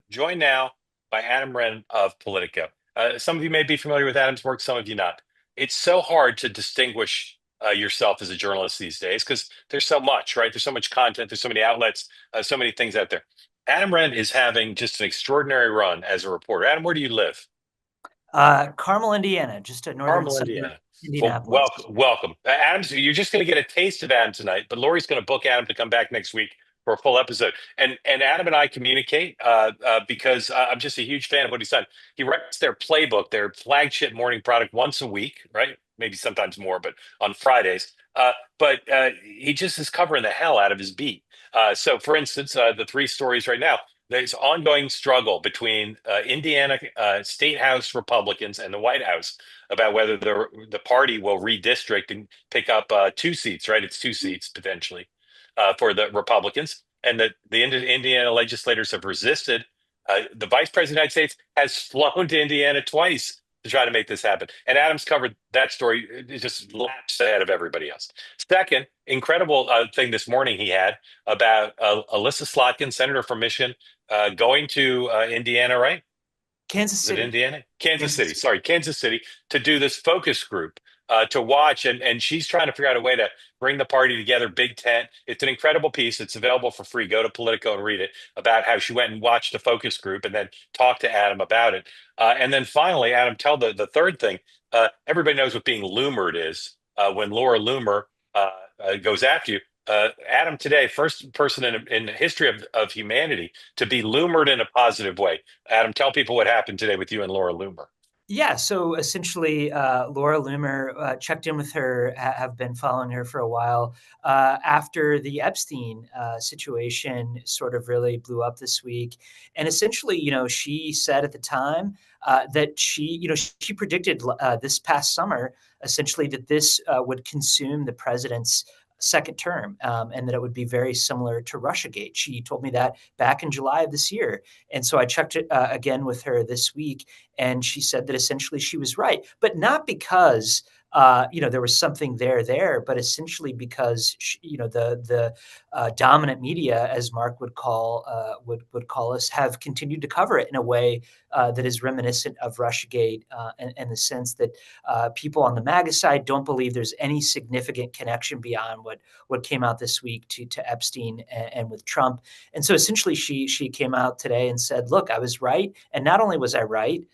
joined now by Adam Wren of Politico. Some of you may be familiar with Adam's work, some of you not. It's so hard to distinguish yourself as a journalist these days because there's so much, right? There's so much content, there's so many outlets, so many things out there. Adam Wren is having just an extraordinary run as a reporter. Adam, where do you live? Carmel, Indiana, just a northern Carmel, suburb of Indiana. Well, Indianapolis. welcome. Adam, so you're just going to get a taste of Adam tonight, but Lori's going to book Adam to come back next week for a full episode. And Adam and I communicate because I'm just a huge fan of what he's done. He writes their playbook, their flagship morning product once a week, right? Maybe sometimes more, but on Fridays. But he just is covering the hell out of his beat. So, for instance, the three stories right now. There's ongoing struggle between Indiana State House Republicans and the White House about whether the party will redistrict and pick up two seats, right? It's two seats potentially for the Republicans, and the Indiana legislators have resisted. The Vice President of the United States has flown to Indiana twice to try to make this happen. And Adams covered that story. It just laps ahead of everybody else. Second, incredible thing this morning he had about Alyssa Slotkin, senator from Michigan, going to Indiana, right? Kansas Is it City. Indiana? Kansas Kansas City. City. Sorry, Kansas City to do this focus group to watch, and she's trying to figure out a way to bring the party together. Big tent. It's an incredible piece. It's available for free. Go to Politico and read it about how she went and watched a focus group and then talked to Adam about it. And then finally, Adam, tell the third thing. Everybody knows what being loomered is. When Laura Loomer goes after you, Adam today, first person in the history of humanity to be loomered in a positive way. Adam, tell people what happened today with you and Laura Loomer. Yeah, so essentially, Laura Loomer checked in with her, have been following her for a while after the Epstein situation sort of really blew up this week. And essentially, she said at the time that she predicted this past summer, essentially, that this would consume the president's second term, and that it would be very similar to Russiagate. She told me that back in July of this year. And so I checked it again with her this week, and she said that essentially she was right, but not because there was something there, but essentially because the dominant media, as Mark would call us, have continued to cover it in a way that is reminiscent of Russiagate, in the sense that people on the MAGA side don't believe there's any significant connection beyond what came out this week to Epstein and with Trump. And so essentially, she came out today and said, "Look, I was right, and not only was I right."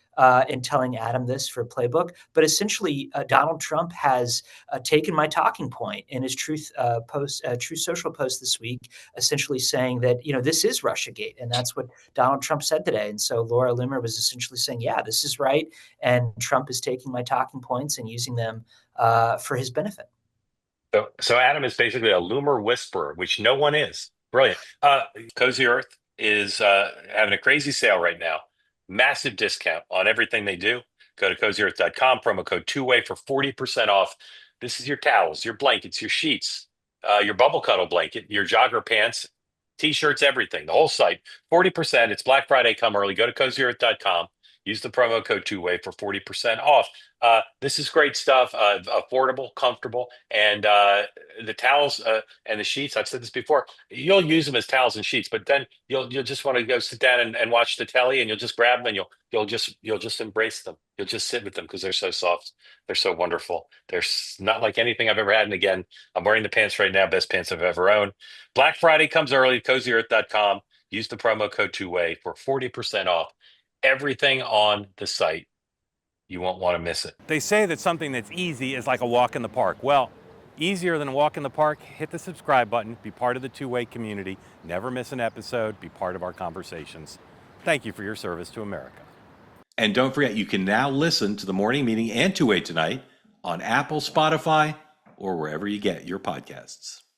In telling Adam this for Playbook, but essentially Donald Trump has taken my talking point in his Truth Social post this week, essentially saying that this is RussiaGate, and that's what Donald Trump said today. And so Laura Loomer was essentially saying, "Yeah, this is right," and Trump is taking my talking points and using them for his benefit. So Adam is basically a Loomer whisperer, which no one is. Brilliant. Cozy Earth is having a crazy sale right now. Massive discount on everything they do. Go to cozyearth.com, promo code two-way for 40% off. This is your towels, your blankets, your sheets, your bubble cuddle blanket, your jogger pants, t-shirts, everything, the whole site. 40%. It's Black Friday. Come early. Go to cozyearth.com. Use the promo code two-way for 40% off. This is great stuff, affordable, comfortable, and the towels and the sheets. I've said this before. You'll use them as towels and sheets, but then you'll just want to go sit down and watch the telly, and you'll just grab them and you'll just embrace them. You'll just sit with them because they're so soft, they're so wonderful. Not like anything I've ever had. And again, I'm wearing the pants right now, best pants I've ever owned. Black Friday comes early. Cozyearth.com. Use the promo code two-way for 40% off everything on the site. You won't want to miss it. They say that something that's easy is like a walk in the park. Well, easier than a walk in the park, hit the subscribe button, be part of the two-way community, never miss an episode, be part of our conversations. Thank you for your service to America. And don't forget, you can now listen to the morning meeting and two-way tonight on Apple, Spotify, or wherever you get your podcasts.